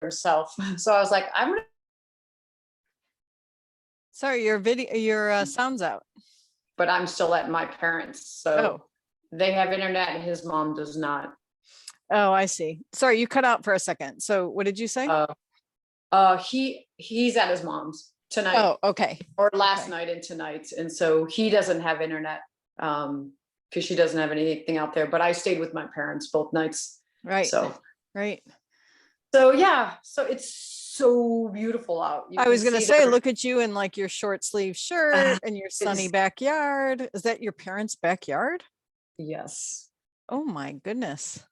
herself. So I was like, I'm gonna, Sorry, your sound's out. but I'm still at my parents. So Oh. they have internet and his mom does not. Oh, I see. Sorry, you cut out for a second. So what did you say? He's at his mom's tonight. Oh, okay. Or last Okay. night and tonight. And so he doesn't have internet because she doesn't have anything out there. But I stayed with my parents both nights. Right. So Right. yeah, so it's so beautiful out. I was gonna say, look at you in like your short sleeve shirt and your sunny backyard. Is that your parents' backyard? Yes. Oh my goodness.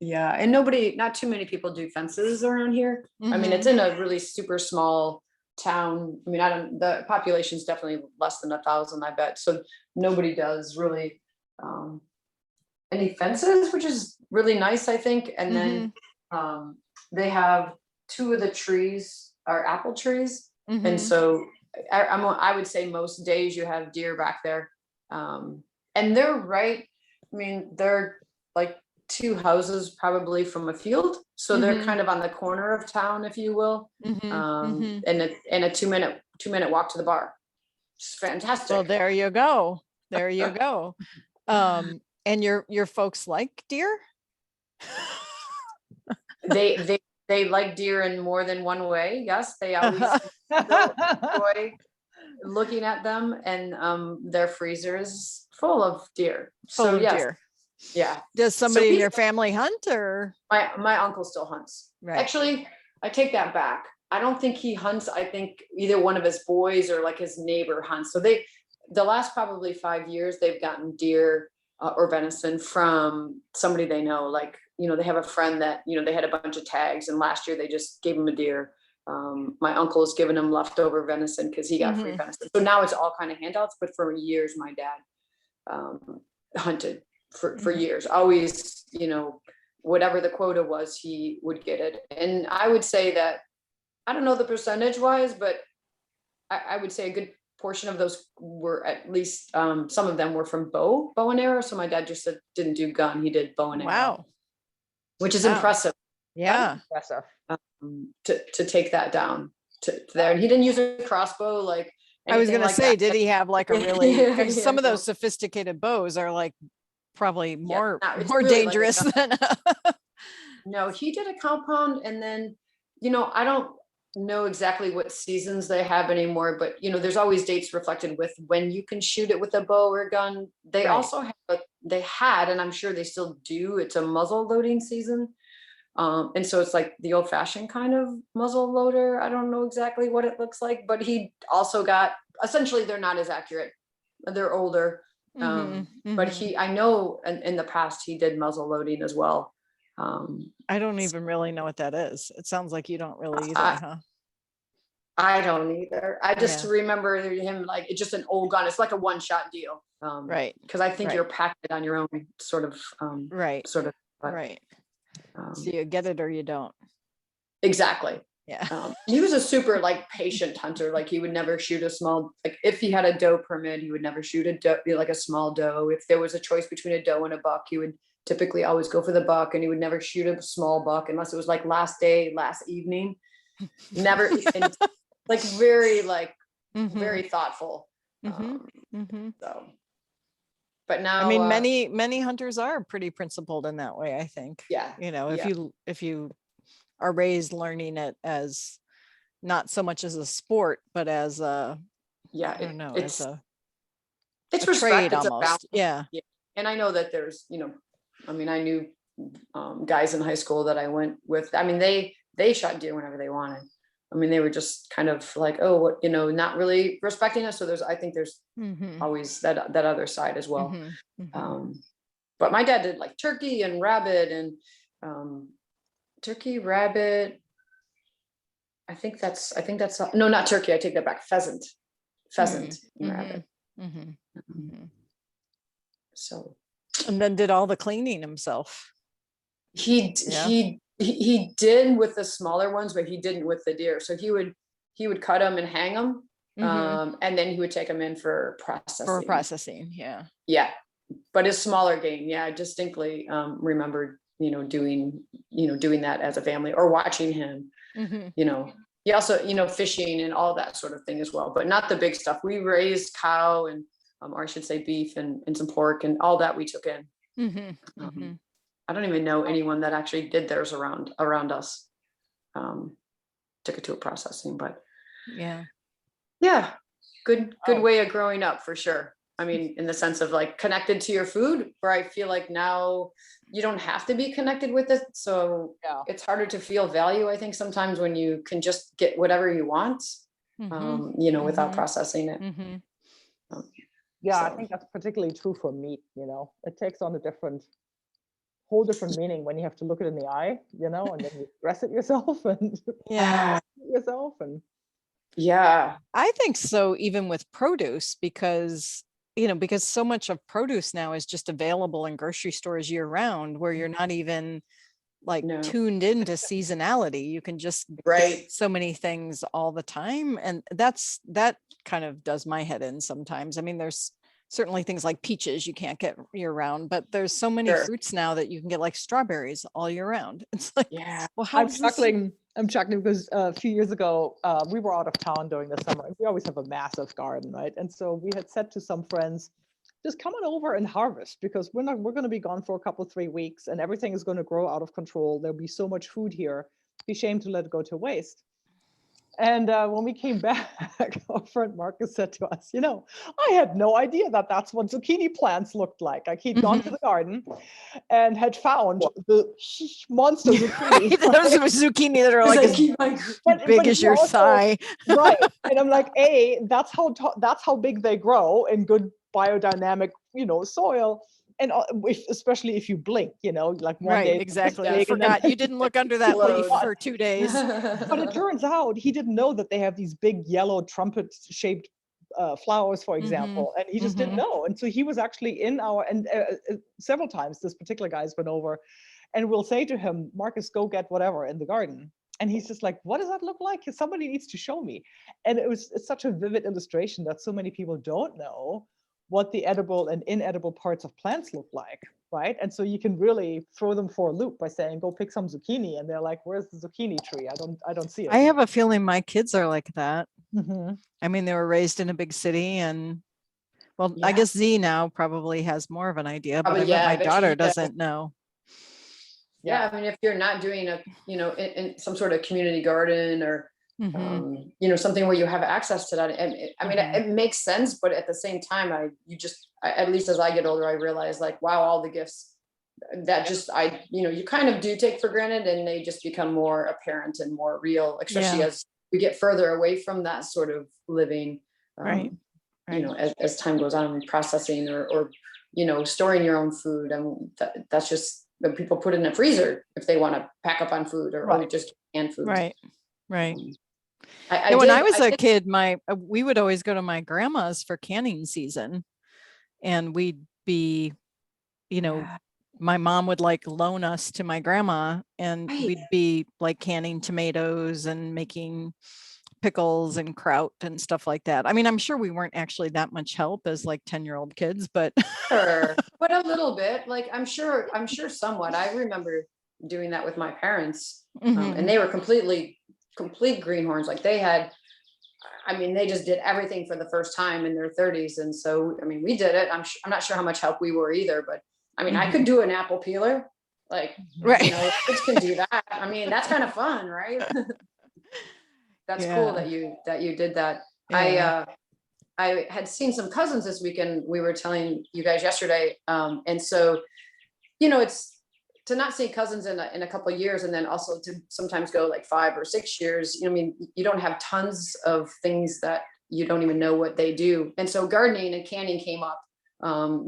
Yeah, and not too many people do fences around here. I mean, it's in a really super small town. I mean, the population's definitely less than 1,000, I bet. So nobody does really any fences, which is really nice, I think. And then they have 2 of the trees are apple trees. And so I would say most days you have deer back there. And they're right, I mean, they're like 2 houses probably from a field. So they're kind of on the corner of town, if you will. And a 2-minute walk to the bar. It's fantastic. Well, there you go. There you go. And your folks like deer? They like deer in more than one way. Yes, they always enjoy looking at them, and their freezer is full of deer. Full of deer. Yeah. Does somebody in your family hunt, or? My uncle still hunts. Right. Actually, I take that back. I don't think he hunts. I think either one of his boys or like his neighbor hunts. So the last probably 5 years, they've gotten deer or venison from somebody they know. Like, they have a friend that, they had a bunch of tags, and last year they just gave him a deer. My uncle has given him leftover venison because he got free venison. So now it's all kind of handouts, but for years, my dad hunted for years. Always, whatever the quota was, he would get it. And I would say that, I don't know the percentage wise, but I would say a good portion of those were at least, some of them were from bow and arrow. So my dad just didn't do gun, he did bow and arrow. Wow. Which is impressive. Yeah. Impressive. To take that down to there. And he didn't use a crossbow like I was gonna say, did he have like a really, some of those no. sophisticated bows are like probably more really dangerous than No, he did a compound, and then I don't know exactly what seasons they have anymore, but there's always dates reflected with when you can shoot it with a bow or a gun. They also have they had, and I'm sure they still do, it's a muzzle loading season. And so it's like the old-fashioned kind of muzzle loader. I don't know exactly what it looks like, but he also got, essentially they're not as accurate, they're older. But I know in the past he did muzzle loading as well. I don't even really know what that is. It sounds like you don't really either, huh? I don't either. I just remember him like, it's just an old gun. It's like a one-shot deal. Right. Because I think you're packed it on your own sort of. Right. But, right. So you get it or you don't. Exactly. Yeah. He was a super like patient hunter. Like he would never shoot a small, like if he had a doe permit, he would never shoot a doe, like a small doe. If there was a choice between a doe and a buck, he would typically always go for the buck, and he would never shoot a small buck unless it was like last evening. Never, like very very thoughtful. So, but now, I mean, many hunters are pretty principled in that way, I think. Yeah. If you are raised learning it as not so much as a sport, but as a, I don't know, it's a respect, trade it's almost. Yeah. And I know that there's, I mean, I knew guys in high school that I went with. I mean, they shot deer whenever they wanted. I mean, they were just kind of like, oh, what, not really respecting us. So I think there's always that other side as well. But my dad did like turkey and rabbit and turkey, rabbit. I think that's no, not turkey. I take that back. Pheasant, and rabbit. So. And then did all the cleaning himself. He did with the smaller ones, but he didn't with the deer. So he would cut them and hang them, and then he would take them in for processing. Yeah. Yeah, but his smaller game, I distinctly remembered doing that as a family, or watching him. He also, fishing and all that sort of thing as well, but not the big stuff. We raised cow and, or I should say beef and some pork and all that we took in. I don't even know anyone that actually did theirs around us. Took it to a processing, but yeah, good way of growing up for sure. I mean, in the sense of like connected to your food, where I feel like now you don't have to be connected with it. So it's harder to feel value, I think, sometimes when you can just get whatever you want, without processing it. I think that's particularly true for meat. It takes on a whole different meaning when you have to look it in the eye, and then you dress it yourself and yourself. And I think so, even with produce, because so much of produce now is just available in grocery stores year round, where you're not even like tuned into seasonality. You can just get so many things all the time. And that kind of does my head in sometimes. I mean, there's certainly things like peaches you can't get year round, but there's so many fruits now that you can get, like strawberries, all year round. It's like, well, I'm chuckling because a few years ago, we were out of town during the summer. We always have a massive garden, right? And so we had said to some friends, just come on over and harvest, because we're going to be gone for a couple, 3 weeks, and everything is going to grow out of control. There'll be so much food here. It'd be a shame to let it go to waste. And when we came back, our friend Marcus said to us, I had no idea that that's what zucchini plants looked like. Like he'd gone to the garden and had found the monster zucchini. Those are zucchini that are like as big as your thigh. Right. And I'm like, that's how big they grow in good biodynamic, soil. And especially if you blink, like one day. Exactly. I forgot you didn't look under that leaf for 2 days. But it turns out he didn't know that they have these big yellow trumpet-shaped flowers, for example, and he just didn't know. And so he was actually in several times this particular guy's been over, and we'll say to him, Marcus, go get whatever in the garden. And he's just like, what does that look like? Somebody needs to show me. And it's such a vivid illustration that so many people don't know what the edible and inedible parts of plants look like, right? And so you can really throw them for a loop by saying, go pick some zucchini. And they're like, where's the zucchini tree? I don't see it. I have a feeling my kids are like that. I mean, they were raised in a big city, and I guess Z now probably has more of an idea, but my daughter doesn't know. I mean, if you're not doing in some sort of community garden or something where you have access to that. And I mean, it makes sense, but at the same time, at least as I get older, I realize like, wow, all the gifts that you kind of do take for granted, and they just become more apparent and more real, especially as we get further away from that sort of living, as time goes on, and processing or storing your own food. And that's just when people put in a freezer if they want to pack up on food or just canned food. Right. When I was a kid, we would always go to my grandma's for canning season, and we'd be, my mom would like loan us to my grandma, and we'd be like canning tomatoes and making pickles and kraut and stuff like that. I mean, I'm sure we weren't actually that much help as like 10-year-old kids, but but a little bit. Like I'm sure somewhat. I remember doing that with my parents, and they were complete greenhorns. Like they just did everything for the first time in their 30s. And so, I mean, we did it. I'm not sure how much help we were either, but I mean, I could do an apple peeler, like, kids can do that. I mean, that's kind of fun, right? That's cool that you did that. I had seen some cousins this weekend. We were telling you guys yesterday. And so, it's to not see cousins in a couple of years, and then also to sometimes go like 5 or 6 years. I mean, you don't have tons of things that you don't even know what they do. And so gardening and canning came up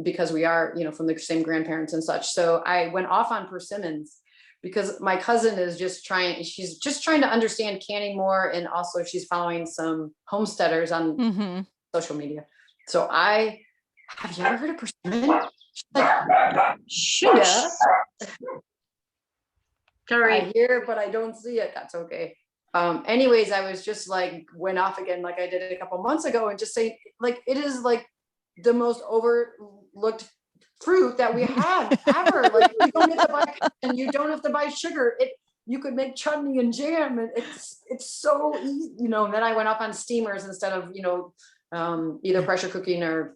because we are, from the same grandparents and such. So I went off on persimmons because my cousin is she's just trying to understand canning more. And also she's following some homesteaders on social media. So have you ever heard of persimmon? She's like, sugar. Sorry, I hear, but I don't see it. That's okay. Anyways, I was just like, went off again, like I did a couple months ago, and just say like, it is like the most overlooked fruit that we have ever. Like you don't have to buy, and you don't have to buy sugar. You could make chutney and jam, and it's so easy, you know. And then I went up on steamers instead of, you know, either pressure cooking or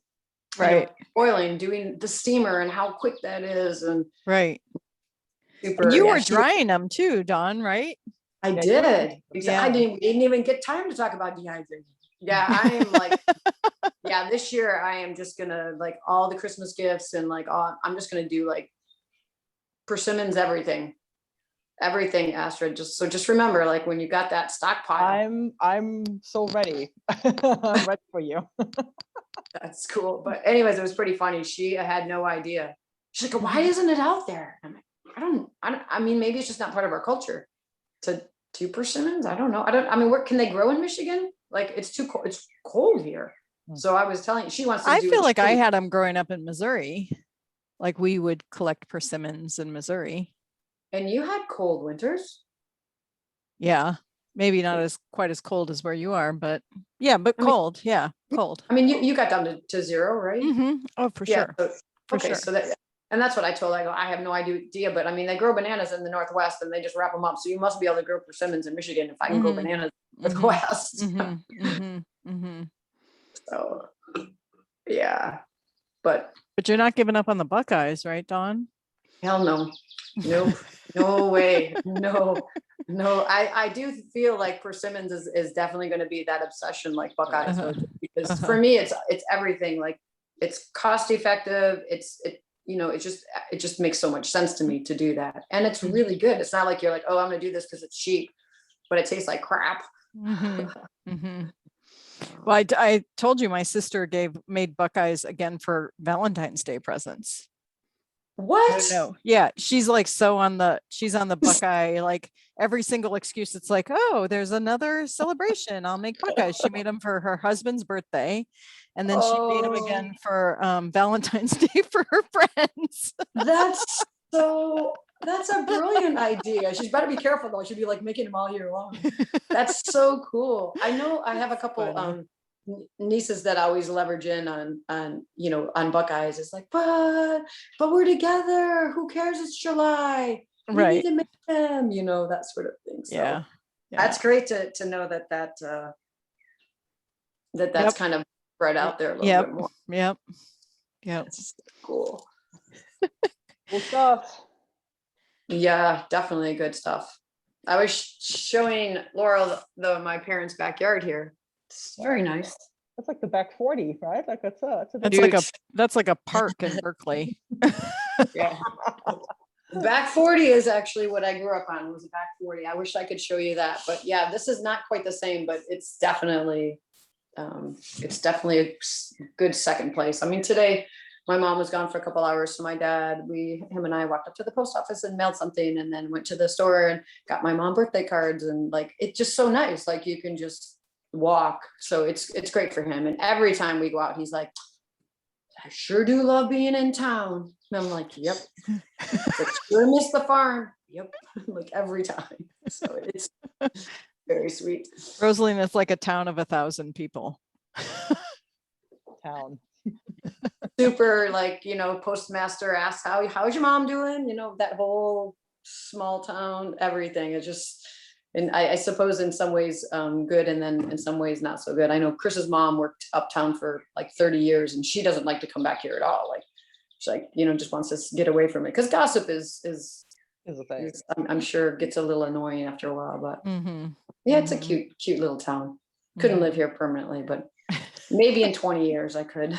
right, boiling, doing the steamer, and how quick that is. And right. super, And you yeah, were drying them too, Dawn, right? I Yeah, did. Yeah. We didn't even get time to talk about dehydrating. Yeah, I am like, yeah, this year I am just gonna like all the Christmas gifts and like I'm just gonna do like persimmons, everything, Astrid. Just remember, like when you got that stockpile. I'm so ready. I'm ready for you. That's cool. But anyways, it was pretty funny. She had no idea. She's like, why isn't it out there? I'm like, I mean, maybe it's just not part of our culture to do persimmons. I don't know. I mean, where can they grow in Michigan? Like it's too cold. It's cold here. So I was telling, she wants to I do feel like I had them growing up in Missouri. Like we would collect persimmons in Missouri. And you had cold winters. Yeah. Maybe not quite as cold as where you are, but yeah, but cold. Yeah. Cold. I mean, you got down to 0, right? Mm-hmm. Oh, for Yeah. sure. So, okay. Sure. So and that's what I told her. I go, I have no idea, but I mean, they grow bananas in the Northwest and they just wrap them up. So you must be able to grow persimmons in Michigan if I can grow bananas in the West. So yeah, but you're not giving up on the Buckeyes, right, Dawn? hell no. Nope. No way. No. I do feel like persimmons is definitely going to be that obsession like Buckeyes was, because for me it's everything. Like it's cost effective. You know, it just makes so much sense to me to do that, and it's really good. It's not like you're like, oh, I'm going to do this because it's cheap, but it tastes like crap. Well, I told you my sister made Buckeyes again for Valentine's Day presents. What? No, yeah, she's like she's on the Buckeye, like every single excuse. It's like, oh, there's another celebration. I'll make Buckeyes. She made them for her husband's birthday, and then she made them again for Valentine's Day for her friends. That's a brilliant idea. She's better be careful though. She'd be like making them all year long. That's so cool. I know I have a couple nieces that always leverage in on Buckeyes. It's like, but we're together. Who cares? It's July. We Right. need to make them, that sort of thing. So yeah. That's great to know that's kind of spread out there a little bit more. Yep. That's cool. Cool stuff. Yeah, definitely good stuff. I was showing Laurel my parents' backyard here. It's very nice. That's like the back 40, right? Like that's like a park in Berkeley. Yeah. Back 40 is actually what I grew up on, was a back 40. I wish I could show you that, but yeah, this is not quite the same, but it's definitely a good second place. I mean, today my mom was gone for a couple hours, so my dad, him and I walked up to the post office and mailed something, and then went to the store and got my mom birthday cards, and like it's just so nice. Like you can just walk, so it's great for him. And every time we go out, he's like, I sure do love being in town. And I'm like, yep. Like, sure miss the farm. Yep. Like every time. So it's very sweet. Rosaline is like a town of 1,000 people. Town. Super, like, postmaster asks, how's your mom doing? That whole small town, everything. It's just, and I suppose in some ways good, and then in some ways not so good. I know Chris's mom worked uptown for like 30 years, and she doesn't like to come back here at all. Like she's like, just wants to get away from it, because gossip is a thing. I'm sure gets a little annoying after a while, but yeah, it's a cute little town. Couldn't live here permanently, but maybe in 20 years I could.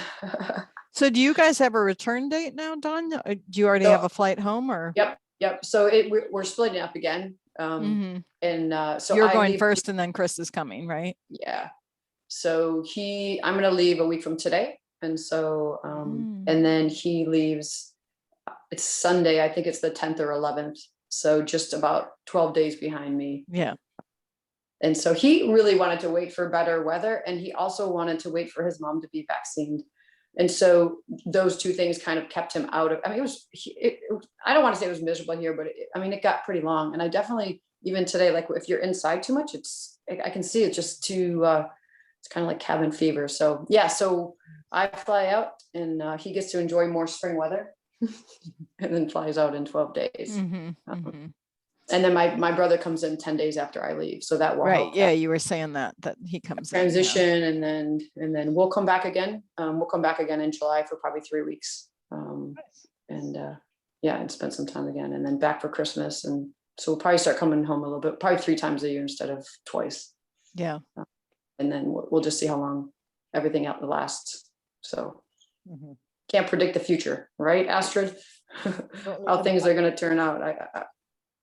So do you guys have a return date now, Dawn? Do you already have a flight home, or? Yep. So we're splitting up again. And so you're going first, and then Chris is coming, right? Yeah. So I'm going to leave a week from today. And so, and then he leaves, it's Sunday. I think it's the 10th or 11th. So just about 12 days behind me. Yeah. And so he really wanted to wait for better weather. And he also wanted to wait for his mom to be vaccinated. And so those two things kind of kept him out of, I mean, I don't want to say it was miserable here, but it got pretty long. And I definitely, even today, like if you're inside too much, I can see it's just too, it's kind of like cabin fever. So yeah, so I fly out, and he gets to enjoy more spring weather. and then flies out in 12 days. Mm-hmm. And then my brother comes in 10 days after I leave. So that will Right. help Yeah. You were saying that he comes in. transition, and then we'll come back again. We'll come back again in July for probably 3 weeks. And and spend some time again, and then back for Christmas. And so we'll probably start coming home a little bit, probably 3 times a year instead of twice. Yeah. And then we'll just see how long everything out lasts. So can't predict the future, right, Astrid? How things are going to turn out.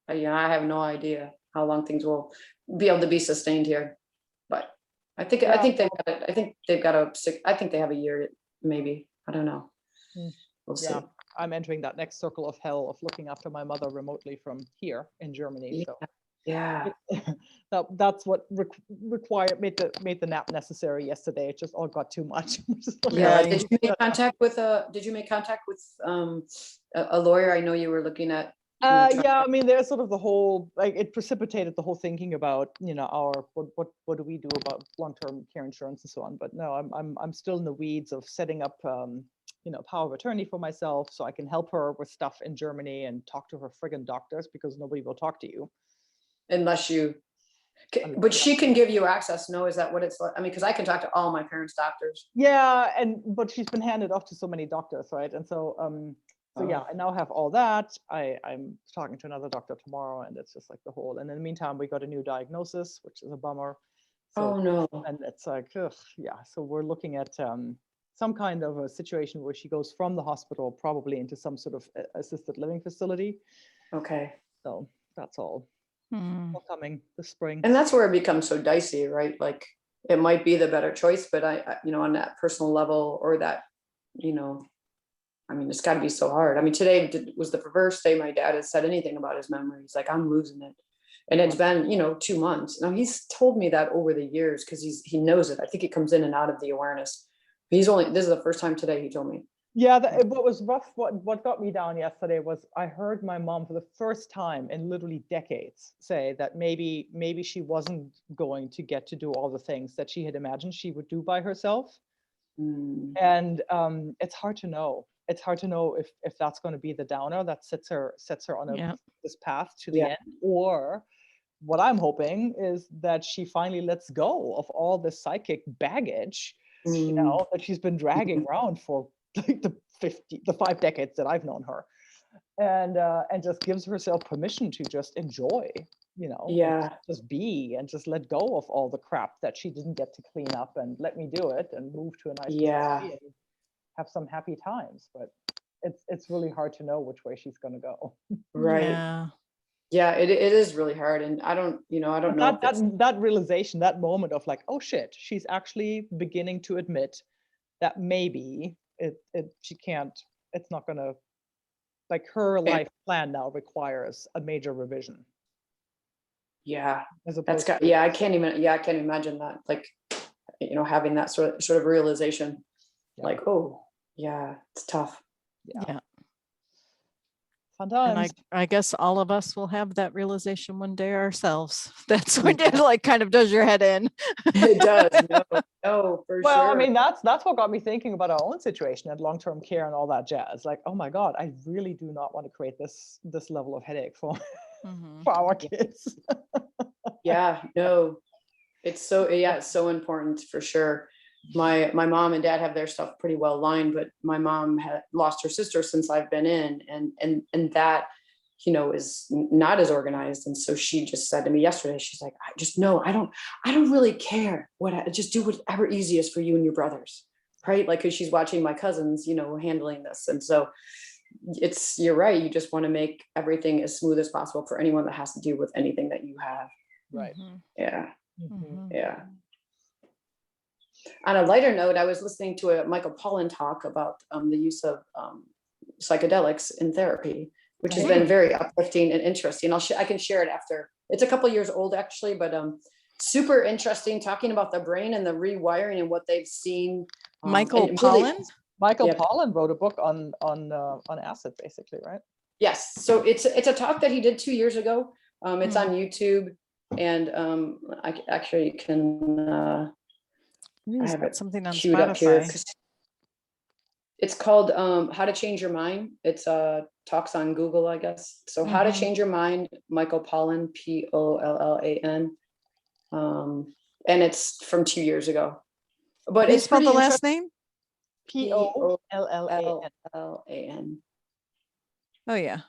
I have no idea how long things will be able to be sustained here, but I think they have a year, maybe. I don't know. We'll see. I'm entering that next circle of hell of looking after my mother remotely from here in Germany. So that's what made the nap necessary yesterday. It just all got too much. Did you make contact with a lawyer? I know you were looking at. I mean, there's sort of the whole, like, it precipitated the whole thinking about, what do we do about long-term care insurance and so on. But no, I'm still in the weeds of setting up power of attorney for myself, so I can help her with stuff in Germany and talk to her friggin' doctors, because nobody will talk to you unless you. But she can give you access. No, is that what it's like? I mean, because I can talk to all my parents' doctors. Yeah, but she's been handed off to so many doctors, right? And so I now have all that. I'm talking to another doctor tomorrow, and it's just like the whole. And in the meantime, we got a new diagnosis, which is a bummer. So, oh no! And it's like, So we're looking at some kind of a situation where she goes from the hospital probably into some sort of assisted living facility. Okay. So that's all coming this spring. And that's where it becomes so dicey, right? Like, it might be the better choice, but I on that personal level, or that, I mean, it's got to be so hard. I mean, today was the first day my dad has said anything about his memories. Like, I'm losing it. And it's been, 2 months. Now, he's told me that over the years, because he knows it. I think it comes in and out of the awareness. This is the first time today he told me. Yeah, what was rough, what got me down yesterday was I heard my mom for the first time in literally decades say that maybe she wasn't going to get to do all the things that she had imagined she would do by herself. And it's hard to know. It's hard to know if that's going to be the downer that sets her on this path to the end, or what I'm hoping is that she finally lets go of all the psychic baggage, that she's been dragging around for like the 5 decades that I've known her, and just gives herself permission to just enjoy, just be, and just let go of all the crap that she didn't get to clean up, and let me do it and move to a nice place and have some happy times. But it's really hard to know which way she's going to go. Right. Yeah, it is really hard. And I don't know. That realization, that moment of like, oh shit, she's actually beginning to admit that maybe she can't, it's not going to, like, her life plan now requires a major revision. Yeah. I can't imagine that. Like, having that sort of realization, like, oh yeah, it's tough. Yeah. Fun times. And I guess all of us will have that realization one day ourselves. That's when it like kind of does your head in. It does. No, for sure. Well, I mean, that's what got me thinking about our own situation at long-term care and all that jazz. Like, oh my God, I really do not want to create this level of headache for our kids. Yeah, no, it's so important for sure. My mom and dad have their stuff pretty well lined, but my mom had lost her sister since I've been in, and that, is not as organized. And so she just said to me yesterday, she's like, I don't really care just do whatever easiest for you and your brothers. Right. Like, cause she's watching my cousins, handling this. And so you're right. You just want to make everything as smooth as possible for anyone that has to deal with anything that you have. Right. Yeah. Yeah. On a lighter note, I was listening to a Michael Pollan talk about the use of psychedelics in therapy, which has been very uplifting and interesting. I can share it after. It's a couple years old actually, but super interesting, talking about the brain and the rewiring and what they've seen. Michael Pollan? Pollan wrote a book on acid, basically, right? Yes. So it's a talk that he did 2 years ago. It's on YouTube, and I actually can. I have it something on queued up here. Spotify. It's called How to Change Your Mind. It's talks on Google, I guess. So How to Change Your Mind, Michael Pollan, Pollan. And it's from 2 years ago. But Can you it's spell pretty the last name? Pollan. Pollan. Oh yeah.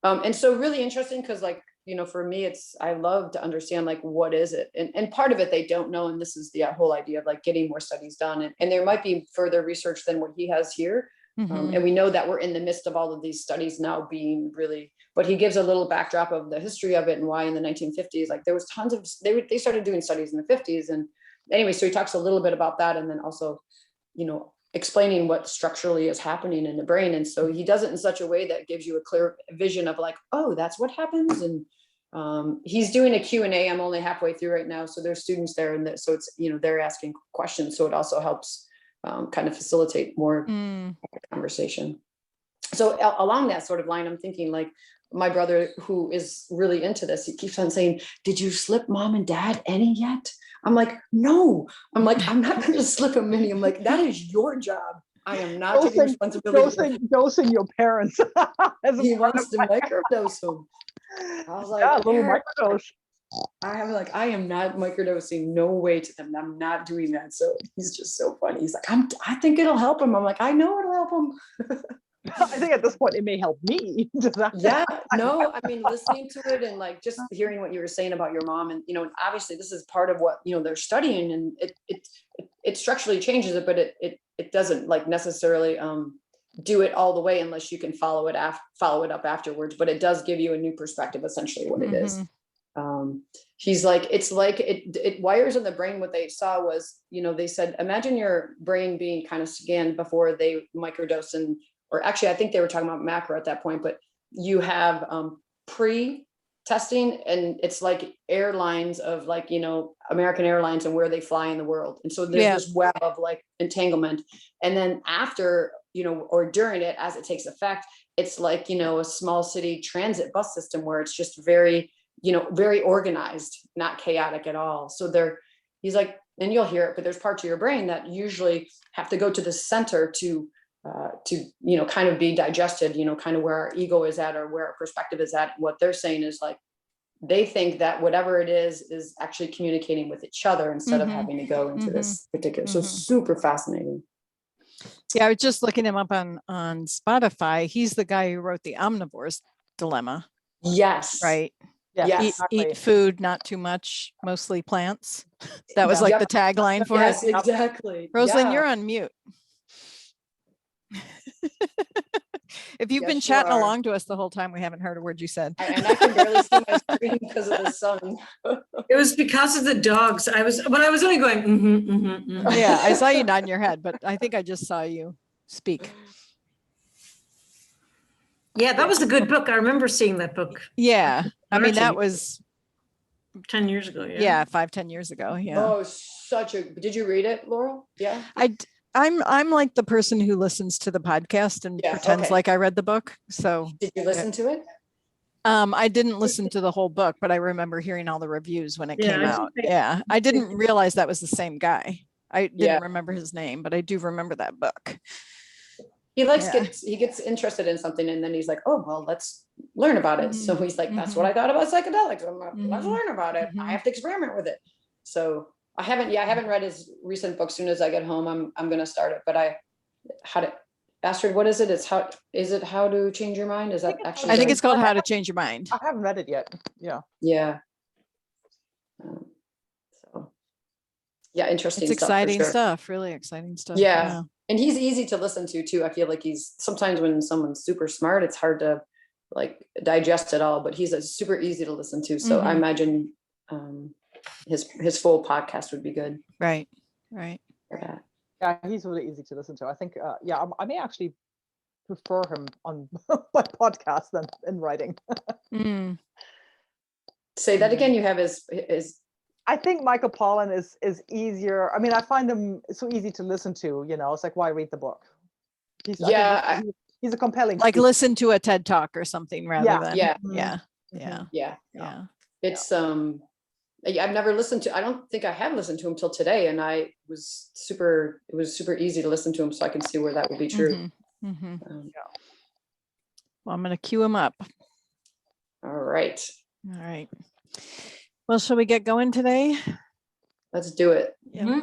And so really interesting because like, you know, for me, I love to understand like, what is it? And part of it they don't know. And this is the whole idea of like getting more studies done. And there might be further research than what he has here. And we know that we're in the midst of all of these studies now being really, but he gives a little backdrop of the history of it and why in the 1950s, like there was tons of, they started doing studies in the 50s. And anyway, so he talks a little bit about that. And then also, you know, explaining what structurally is happening in the brain. And so he does it in such a way that gives you a clear vision of like, oh, that's what happens. And he's doing a Q&A. I'm only halfway through right now. So there's students there. And so it's, you know, they're asking questions. So it also helps kind of facilitate more conversation. So along that sort of line, I'm thinking like my brother, who is really into this, he keeps on saying, did you slip mom and dad any yet? I'm like, no. I'm like, I'm not going to slip them any. I'm like, that is your job. I am not taking responsibility. Dosing your parents. He wants to microdose them. I was like, yeah, a little microdose. I am not microdosing, no way to them. I'm not doing that. So he's just so funny. He's like, I think it'll help him. I'm like, I know it'll help him. I think at this point it may help me. Yeah, no, I mean, listening to it and like just hearing what you were saying about your mom, and you know, obviously this is part of what, you know, they're studying, and it structurally changes it, but it doesn't like necessarily do it all the way unless you can follow it up afterwards. But it does give you a new perspective, essentially what it is. He's like, it's like it wires in the brain. What they saw was, you know, they said, imagine your brain being kind of scanned before they microdose, and or actually I think they were talking about macro at that point, but you have pre-testing, and it's like airlines of like, you know, American Airlines and where they fly in the world. And so there's this web of like entanglement. And then after, you know, or during it, as it takes effect, it's like, you know, a small city transit bus system where it's just very, you know, very organized, not chaotic at all. So he's like, and you'll hear it, but there's parts of your brain that usually have to go to the center to, you know, kind of be digested, you know, kind of where our ego is at or where our perspective is at. What they're saying is like, they think that whatever it is actually communicating with each other instead of having to go into this particular. So super fascinating. Yeah, I was just looking him up on Spotify. He's the guy who wrote the Omnivore's Dilemma. Yes. Right. Yes. Eat food, not too much, mostly plants. That was like the tagline for it. Yes, exactly. Rosalind, you're on mute. If you've been chatting along to us the whole time, we haven't heard a word you said. And I can barely see my screen because of the sun. It was because of the dogs. I was only going, Yeah, I saw you nodding your head, but I think I just saw you speak. Yeah, that was a good book. I remember seeing that book. Yeah. I mean, that was 10 years ago. Yeah, 5-10 years ago. Yeah. Oh, did you read it, Laurel? Yeah. I'm like the person who listens to the podcast and pretends like I read the book. So did you listen to it? I didn't listen to the whole book, but I remember hearing all the reviews when it came out. Yeah. I didn't realize that was the same guy. I didn't remember his name, but I do remember that book. He he gets interested in something, and then he's like, oh, well, let's learn about it. So he's like, that's what I thought about psychedelics. Let's learn about it. I have to experiment with it. So I haven't read his recent book. Soon as I get home, I'm going to start it. But Astrid, what is it? Is it How to Change Your Mind? Is that actually? I think it's called How to Change Your Mind. I haven't read it yet. Yeah. Yeah. Interesting. It's exciting stuff. Really exciting stuff. Yeah. And he's easy to listen to too. I feel like sometimes when someone's super smart, it's hard to like digest it all, but he's super easy to listen to. So I imagine his full podcast would be good. Right. Yeah, he's really easy to listen to. I think I may actually prefer him on my podcast than in writing. Say that again. You have his I think Michael Pollan is easier. I mean, I find him so easy to listen to, you know. It's like, why read the book? He's a compelling like speaker. Listen to a TED Talk or something rather than yeah. Yeah. It's I've never listened to, I don't think I have listened to him till today, and it was super easy to listen to him, so I can see where that would be true. Well, I'm going to cue him up. All right. All right. Well, shall we get going today? Let's do it. Yeah.